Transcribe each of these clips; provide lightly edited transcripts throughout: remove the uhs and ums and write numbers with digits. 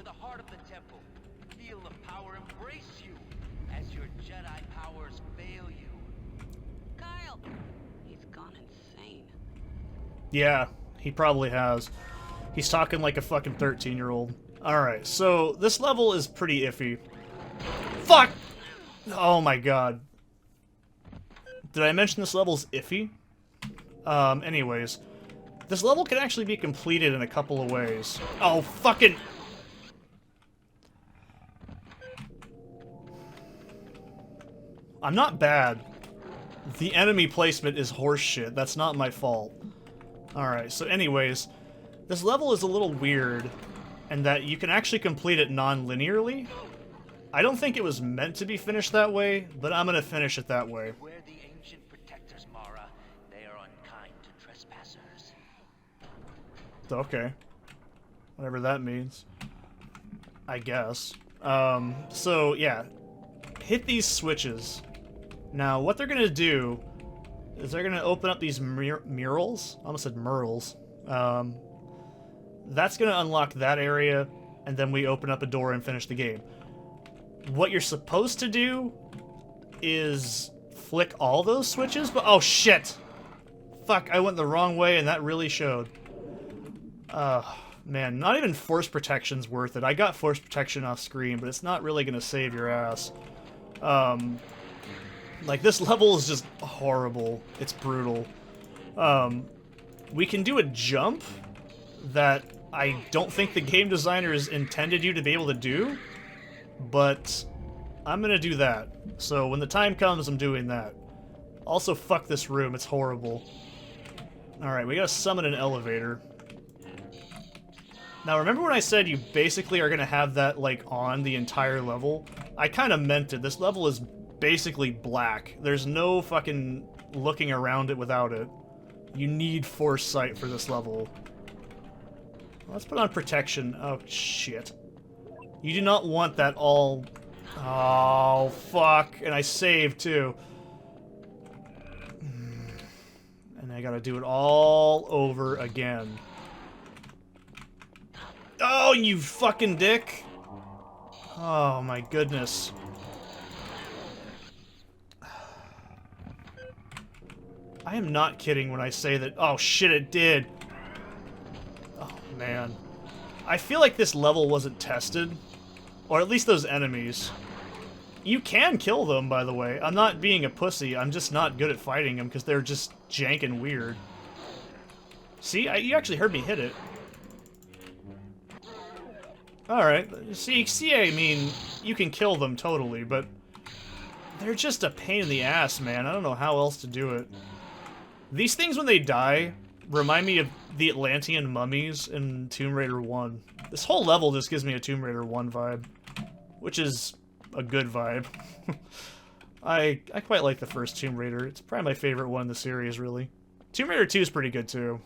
the heart of the temple. Feel the power embrace you as your Jedi powers fail you. Kyle! He's gone insane. Yeah, he probably has. He's talking like a fucking 13-year-old. Alright, so this level is pretty iffy. Fuck! Oh my god. Did I mention this level's iffy? Anyways. This level can actually be completed in a couple of ways. Oh, fucking... I'm not bad. The enemy placement is horseshit. That's not my fault. Alright, so anyways, this level is a little weird in that you can actually complete it non-linearly. I don't think it was meant to be finished that way, but I'm gonna finish it that way. Where the ancient protectors, Mara, they are unkind to trespassers. Okay. Whatever that means. I guess. So, yeah. Hit these switches. Now, what they're gonna do is they're gonna open up these murals. I almost said murals. That's gonna unlock that area, and then we open up a door and finish the game. What you're supposed to do is flick all those switches, but oh shit! Fuck, I went the wrong way and that really showed. Man, not even force protection's worth it. I got force protection off screen, but it's not really gonna save your ass. Like, this level is just horrible. It's brutal. We can do a jump that I don't think the game designers intended you to be able to do, but I'm gonna do that. So when the time comes, I'm doing that. Also, fuck this room. It's horrible. Alright, we gotta summon an elevator. Now, remember when I said you basically are gonna have that, like, on the entire level? I kinda meant it. This level is basically black. There's no fucking looking around it without it. You need foresight for this level. Let's put on protection. Oh, shit. You do not want that all... Oh, fuck. And I saved, too. And I gotta do it all over again. Oh, you fucking dick! Oh, my goodness. I am not kidding when I say that... Oh, shit, it did! Oh, man. I feel like this level wasn't tested. Or at least those enemies. You can kill them, by the way. I'm not being a pussy. I'm just not good at fighting them because they're just jank and weird. See? You actually heard me hit it. Alright. See, I mean, you can kill them totally, but... They're just a pain in the ass, man. I don't know how else to do it. These things, when they die, remind me of the Atlantean mummies in Tomb Raider 1. This whole level just gives me a Tomb Raider 1 vibe. Which is a good vibe. I quite like the first Tomb Raider. It's probably my favorite one in the series, really. Tomb Raider 2 is pretty good, too.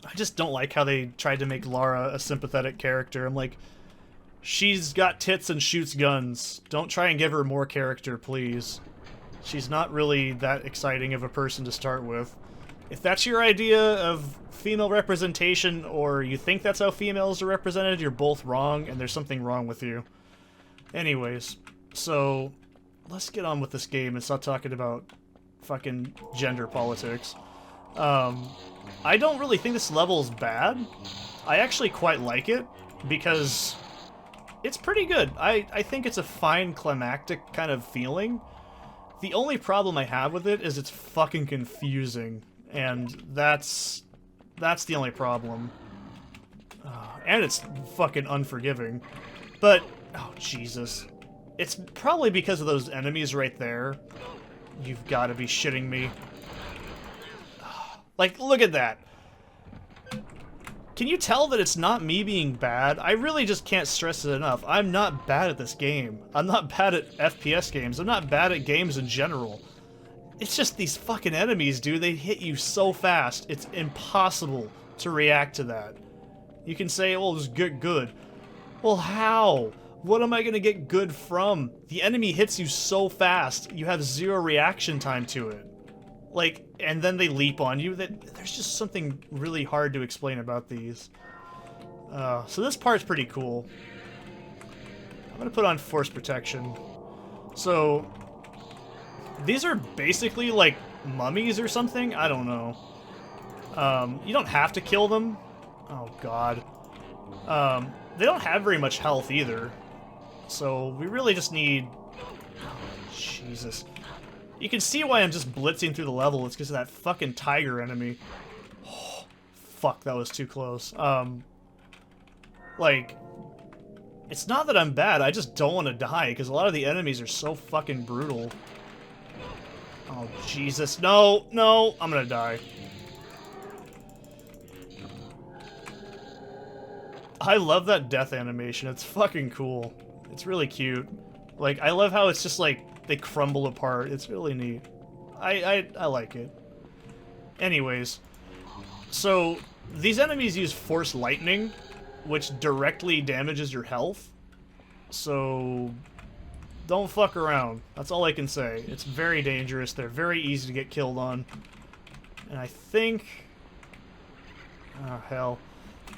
I just don't like how they tried to make Lara a sympathetic character. I'm like, she's got tits and shoots guns. Don't try and give her more character, please. She's not really that exciting of a person to start with. If that's your idea of female representation, or you think that's how females are represented, you're both wrong, and there's something wrong with you. Anyways, so let's get on with this game and stop talking about fucking gender politics. I don't really think this level is bad. I actually quite like it, because it's pretty good. I think it's a fine climactic kind of feeling. The only problem I have with it is it's fucking confusing, and that's the only problem. And it's fucking unforgiving. But, oh Jesus. It's probably because of those enemies right there. You've got to be shitting me. Like, look at that. Can you tell that it's not me being bad? I really just can't stress it enough. I'm not bad at this game. I'm not bad at FPS games. I'm not bad at games in general. It's just these fucking enemies, dude. They hit you so fast. It's impossible to react to that. You can say, well, it's good. Well, how? What am I gonna get good from? The enemy hits you so fast, you have zero reaction time to it. Like, and then they leap on you. There's just something really hard to explain about these. So this part's pretty cool. I'm gonna put on force protection. So these are basically like mummies or something? I don't know. You don't have to kill them. Oh god. They don't have very much health either. So we really just need... Jesus. You can see why I'm just blitzing through the level. It's because of that fucking tiger enemy. Oh, fuck, that was too close. Like, it's not that I'm bad, I just don't want to die, because a lot of the enemies are so fucking brutal. Oh, Jesus. No, no, I'm gonna die. I love that death animation. It's fucking cool. It's really cute. Like, I love how it's just like, they crumble apart. It's really neat. I like it. Anyways. So, these enemies use force lightning, which directly damages your health. So, don't fuck around. That's all I can say. It's very dangerous. They're very easy to get killed on. And I think... Oh, hell.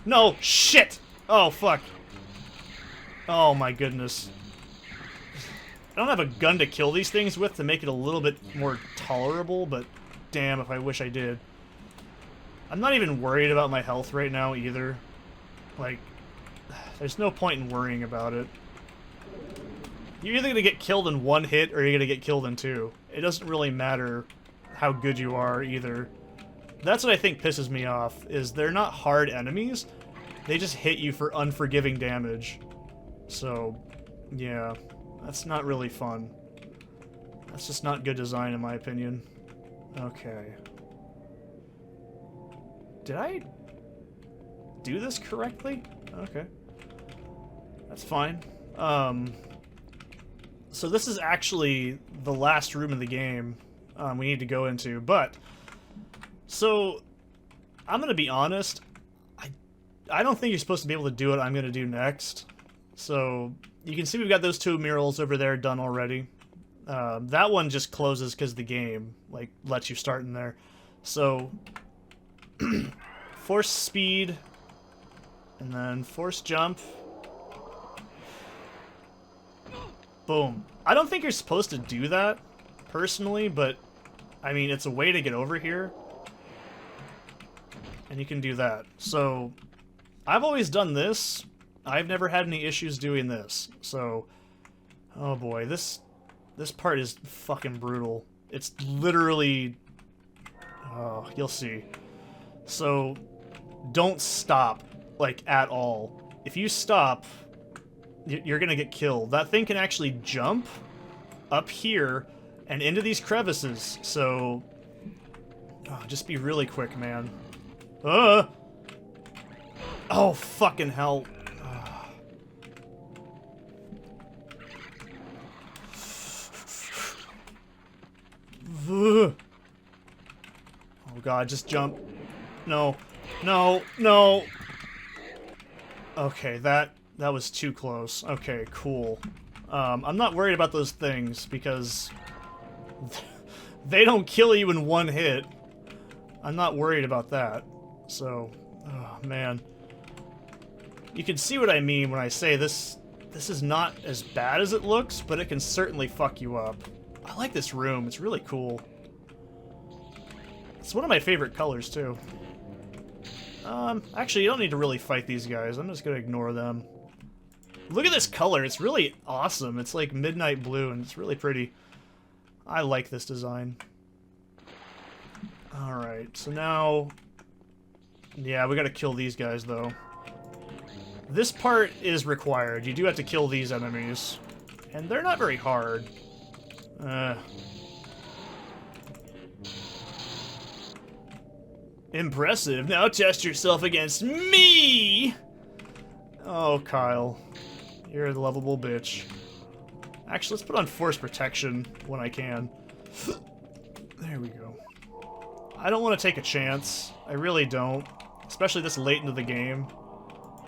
No! Shit! Oh, fuck. Oh, my goodness. I don't have a gun to kill these things with to make it a little bit more tolerable, but damn if I wish I did. I'm not even worried about my health right now, either. Like, there's no point in worrying about it. You're either gonna get killed in one hit, or you're gonna get killed in two. It doesn't really matter how good you are, either. That's what I think pisses me off, is they're not hard enemies. They just hit you for unforgiving damage. So, yeah, that's not really fun. That's just not good design, in my opinion. Okay. Did I do this correctly? Okay. That's fine. So this is actually the last room in the game we need to go into, but... So, I'm gonna be honest, I don't think you're supposed to be able to do what I'm gonna do next. So, you can see we've got those two murals over there done already. That one just closes because the game, like, lets you start in there. So, force speed, and then force jump. Boom. I don't think you're supposed to do that, personally, but, I mean, it's a way to get over here. And you can do that. So, I've always done this. I've never had any issues doing this. So, oh boy, this part is fucking brutal. It's literally... Oh, you'll see. So, don't stop, like, at all. If you stop, you're gonna get killed. That thing can actually jump up here and into these crevices, so... Oh, just be really quick, man. Oh, fucking hell. Oh god, just jump. No. No, no. Okay, that was too close. Okay, cool. I'm not worried about those things because they don't kill you in one hit. I'm not worried about that. So, oh man. You can see what I mean when I say this is not as bad as it looks, but it can certainly fuck you up. I like this room, it's really cool. It's one of my favorite colors, too. Actually, you don't need to really fight these guys. I'm just gonna ignore them. Look at this color, it's really awesome. It's like midnight blue, and it's really pretty. I like this design. Alright, so now... Yeah, we gotta kill these guys, though. This part is required. You do have to kill these enemies. And they're not very hard. Impressive. Now test yourself against me! Oh, Kyle. You're a lovable bitch. Actually, let's put on force protection when I can. There we go. I don't want to take a chance. I really don't. Especially this late into the game.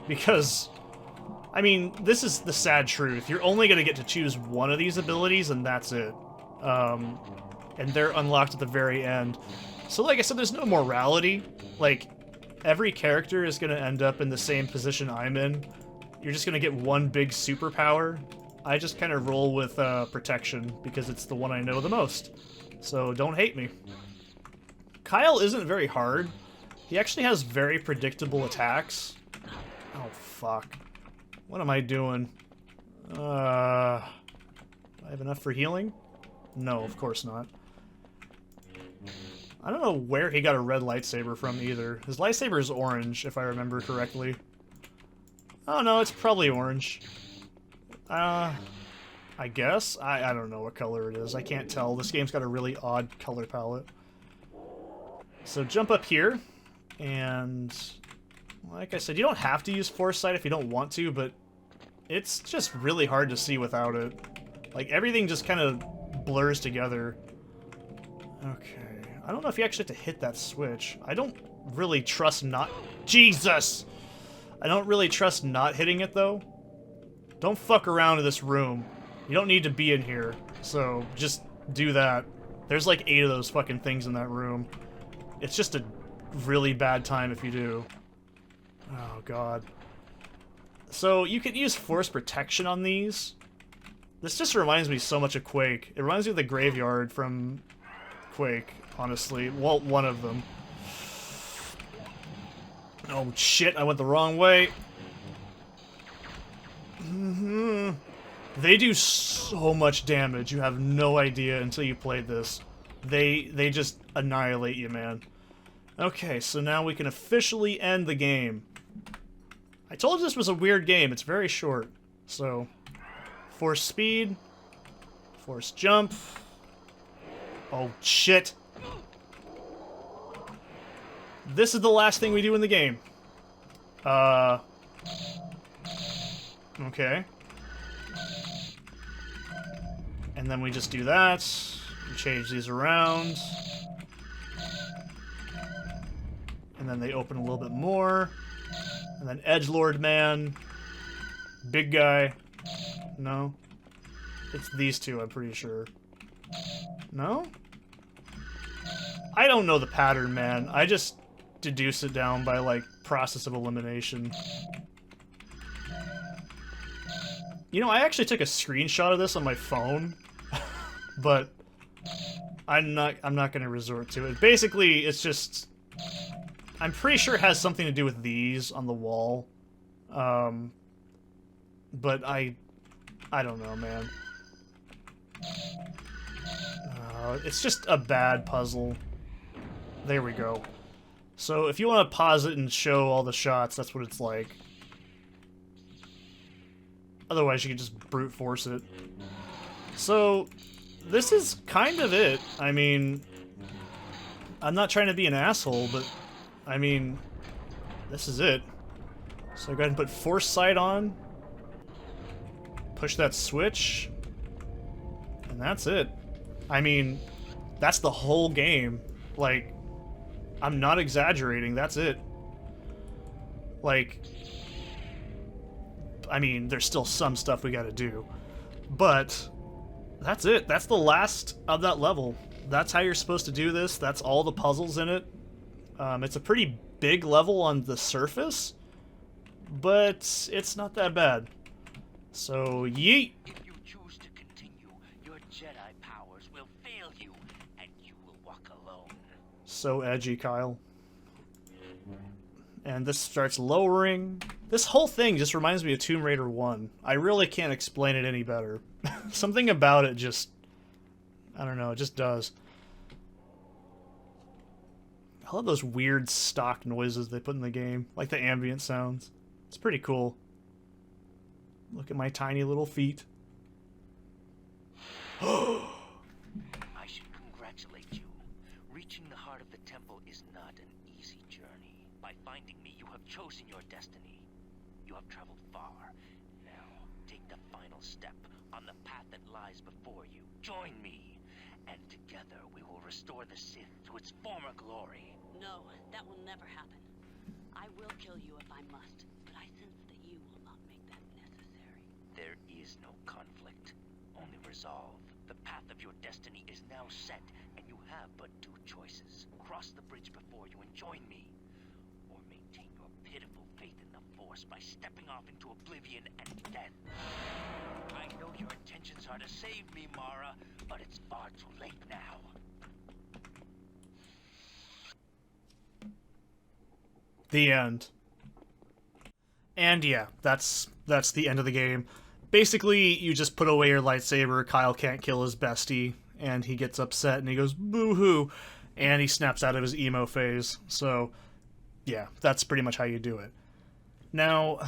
Because, I mean, this is the sad truth. You're only going to get to choose one of these abilities, and that's it. And they're unlocked at the very end. So like I said, there's no morality. Like, every character is going to end up in the same position I'm in. You're just going to get one big superpower. I just kind of roll with protection because it's the one I know the most. So don't hate me. Kyle isn't very hard. He actually has very predictable attacks. Oh, fuck. What am I doing? Do I have enough for healing? No, of course not. I don't know where he got a red lightsaber from either. His lightsaber is orange, if I remember correctly. Oh no, it's probably orange. I guess? I don't know what color it is. I can't tell. This game's got a really odd color palette. So jump up here, and like I said, you don't have to use foresight if you don't want to, but it's just really hard to see without it. Like, everything just kind of blurs together. Okay. I don't know if you actually have to hit that switch. I don't really trust not... Jesus! I don't really trust not hitting it, though. Don't fuck around in this room. You don't need to be in here, so just do that. There's like 8 of those fucking things in that room. It's just a really bad time if you do. Oh, God. So, you can use force protection on these. This just reminds me so much of Quake. It reminds me of the graveyard from Quake, honestly. Well, one of them. Oh, shit, I went the wrong way. They do so much damage, you have no idea until you played this. They just annihilate you, man. Okay, so now we can officially end the game. I told you this was a weird game. It's very short. So, force speed, force jump. Oh, shit. This is the last thing we do in the game. Okay. And then we just do that. We change these around. And then they open a little bit more. And then Edgelord Man. Big guy. No. It's these two, I'm pretty sure. No? I don't know the pattern, man. I just deduce it down by, like, process of elimination. You know, I actually took a screenshot of this on my phone. But I'm not gonna resort to it. Basically, it's just... I'm pretty sure it has something to do with these on the wall. But I don't know, man. It's just a bad puzzle. There we go. So if you want to pause it and show all the shots, that's what it's like. Otherwise, you can just brute force it. So, this is kind of it. I mean, I'm not trying to be an asshole, but, I mean, this is it. So go ahead and put force sight on. Push that switch. And that's it. I mean, that's the whole game. Like, I'm not exaggerating, that's it. Like, I mean, there's still some stuff we gotta do. But, that's it. That's the last of that level. That's how you're supposed to do this. That's all the puzzles in it. It's a pretty big level on the surface, but it's not that bad. So, yeet! If you choose to continue, your Jedi powers will fail you, and you will walk alone. So edgy, Kyle. And this starts lowering. This whole thing just reminds me of Tomb Raider 1. I really can't explain it any better. Something about it just... I don't know, it just does. I love those weird stock noises they put in the game. Like the ambient sounds. It's pretty cool. Look at my tiny little feet. I should congratulate you. Reaching the heart of the temple is not an easy journey. By finding me, you have chosen your destiny. You have traveled far. Now, take the final step on the path that lies before you. Join me, and together we will restore the Sith to its former glory. No, that will never happen. I will kill you if I must, but I sense that you will not make that necessary. There is no conflict, only resolve. The path of your destiny is now set, and you have but 2 choices. Cross the bridge before you and join me, or Force by stepping off into oblivion and death. I know your intentions are to save me, Mara, but it's far too late now. The end. And yeah, that's the end of the game. Basically, you just put away your lightsaber, Kyle can't kill his bestie, and he gets upset and he goes, boo-hoo, and he snaps out of his emo phase. So, yeah, that's pretty much how you do it. Now,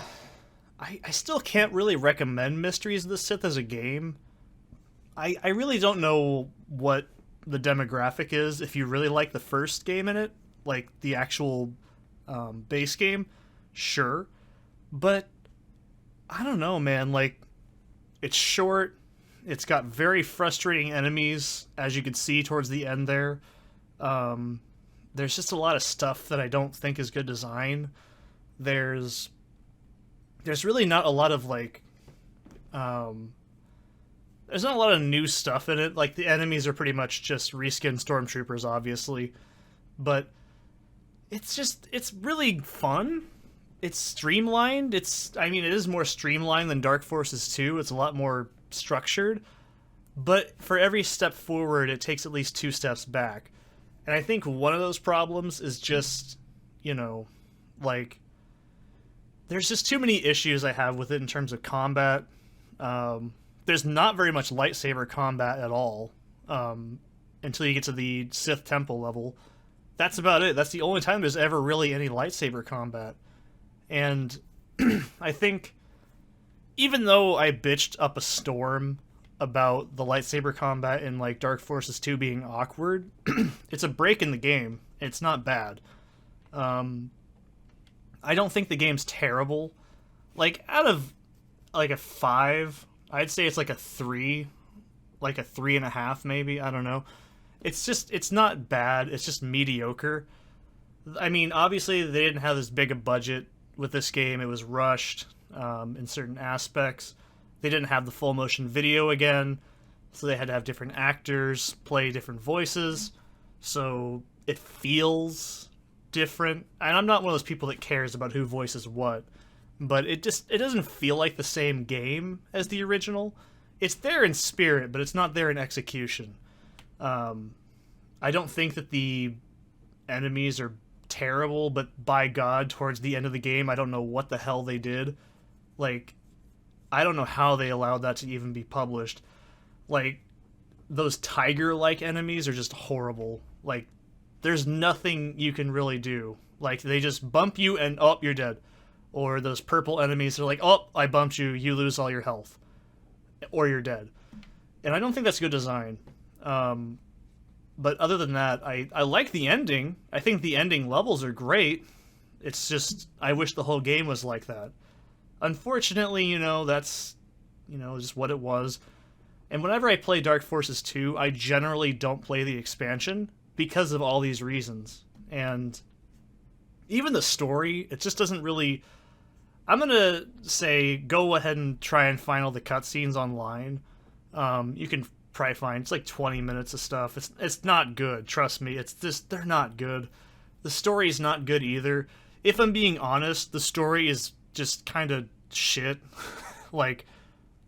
I still can't really recommend Mysteries of the Sith as a game. I really don't know what the demographic is. If you really like the first game in it, like the actual base game, sure. But, I don't know, man, like, it's short, it's got very frustrating enemies, as you can see towards the end there. There's just a lot of stuff that I don't think is good design. There's really not a lot of, like, there's not a lot of new stuff in it. Like, the enemies are pretty much just reskin stormtroopers, obviously. But it's really fun. It's streamlined. It is more streamlined than Dark Forces 2. It's a lot more structured. But for every step forward, it takes at least 2 steps back. And I think one of those problems is just, like, there's just too many issues I have with it in terms of combat. There's not very much lightsaber combat at all until you get to the Sith Temple level. That's about it. That's the only time there's ever really any lightsaber combat. And I think, even though I bitched up a storm about the lightsaber combat in, like, Dark Forces 2 being awkward, it's a break in the game. It's not bad. I don't think the game's terrible. Like, out of, like, a 5, I'd say it's like a 3. Like a 3.5, maybe. I don't know. It's not bad. It's just mediocre. I mean, obviously, they didn't have this big a budget with this game. It was rushed in certain aspects. They didn't have the full motion video again, so they had to have different actors play different voices. So it feels different. And I'm not one of those people that cares about who voices what, but it doesn't feel like the same game as the original. It's there in spirit, but it's not there in execution. I don't think that the enemies are terrible, but by God, towards the end of the game, I don't know what the hell they did. Like, I don't know how they allowed that to even be published. Like, those tiger-like enemies are just horrible. Like, there's nothing you can really do. Like, they just bump you and, oh, you're dead. Or those purple enemies are like, oh, I bumped you, you lose all your health. Or you're dead. And I don't think that's good design. But other than that, I like the ending. I think the ending levels are great. It's just, I wish the whole game was like that. Unfortunately, that's, just what it was. And whenever I play Dark Forces 2, I generally don't play the expansion because of all these reasons. And even the story, it just doesn't really... I'm going to say go ahead and try and find all the cutscenes online. You can probably find, it's like 20 minutes of stuff. It's not good, trust me. It's just, they're not good. The story's not good either. If I'm being honest, the story is just kind of shit. Like,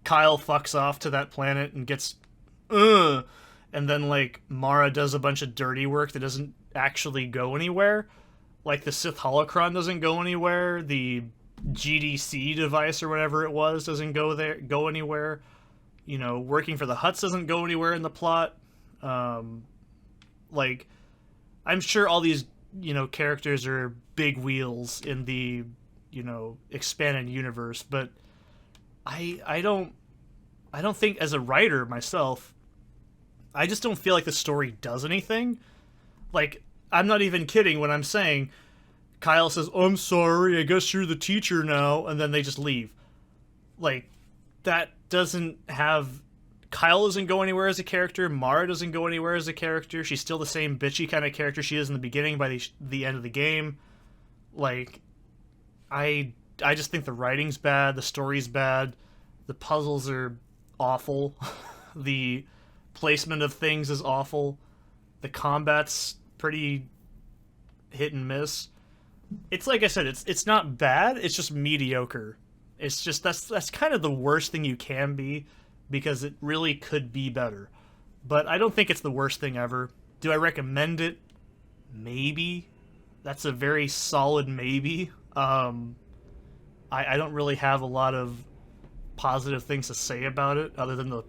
Kyle fucks off to that planet and gets, and then, like, Mara does a bunch of dirty work that doesn't actually go anywhere. Like, the Sith holocron doesn't go anywhere. The GDC device or whatever it was doesn't go anywhere. Working for the Hutts doesn't go anywhere in the plot. Like, I'm sure all these, characters are big wheels in the, expanded universe, but I don't think, as a writer myself, I just don't feel like the story does anything. Like, I'm not even kidding when I'm saying Kyle says, "I'm sorry, I guess you're the teacher now," and then they just leave. Like, that doesn't have... Kyle doesn't go anywhere as a character. Mara doesn't go anywhere as a character. She's still the same bitchy kind of character she is in the beginning by the end of the game. Like, I just think the writing's bad, the story's bad, the puzzles are awful, the placement of things is awful, the combat's pretty hit and miss. It's like I said, it's not bad. It's just mediocre. It's just that's kind of the worst thing you can be, because it really could be better. But I don't think it's the worst thing ever. Do I recommend it? Maybe. That's a very solid maybe. I don't really have a lot of positive things to say about it, other than the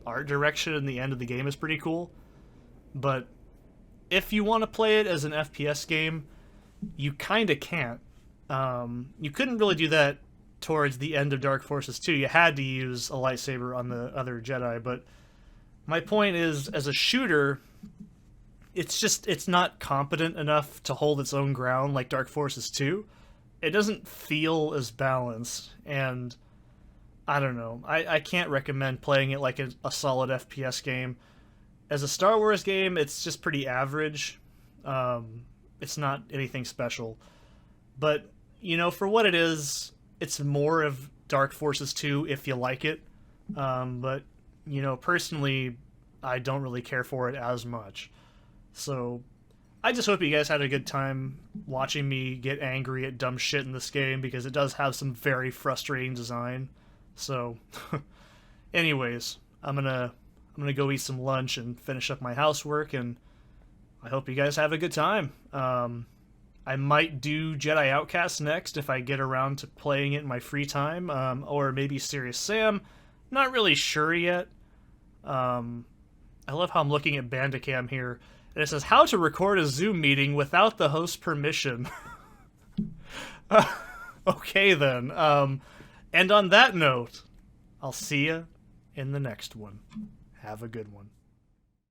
art direction and the end of the game is pretty cool. But if you want to play it as an FPS game, you kind of can't. You couldn't really do that towards the end of Dark Forces 2. You had to use a lightsaber on the other Jedi, but my point is, as a shooter, it's not competent enough to hold its own ground like Dark Forces 2. It doesn't feel as balanced, and I don't know. I can't recommend playing it like a solid FPS game. As a Star Wars game, it's just pretty average. It's not anything special. But, you know, for what it is, it's more of Dark Forces 2 if you like it. But, you know, personally, I don't really care for it as much. So, I just hope you guys had a good time watching me get angry at dumb shit in this game, because it does have some very frustrating design. So, anyways, I'm gonna go eat some lunch and finish up my housework, and I hope you guys have a good time. I might do Jedi Outcast next if I get around to playing it in my free time, or maybe Serious Sam. Not really sure yet. I love how I'm looking at Bandicam here, and it says how to record a Zoom meeting without the host's permission. Okay then. And on that note, I'll see you in the next one. Have a good one.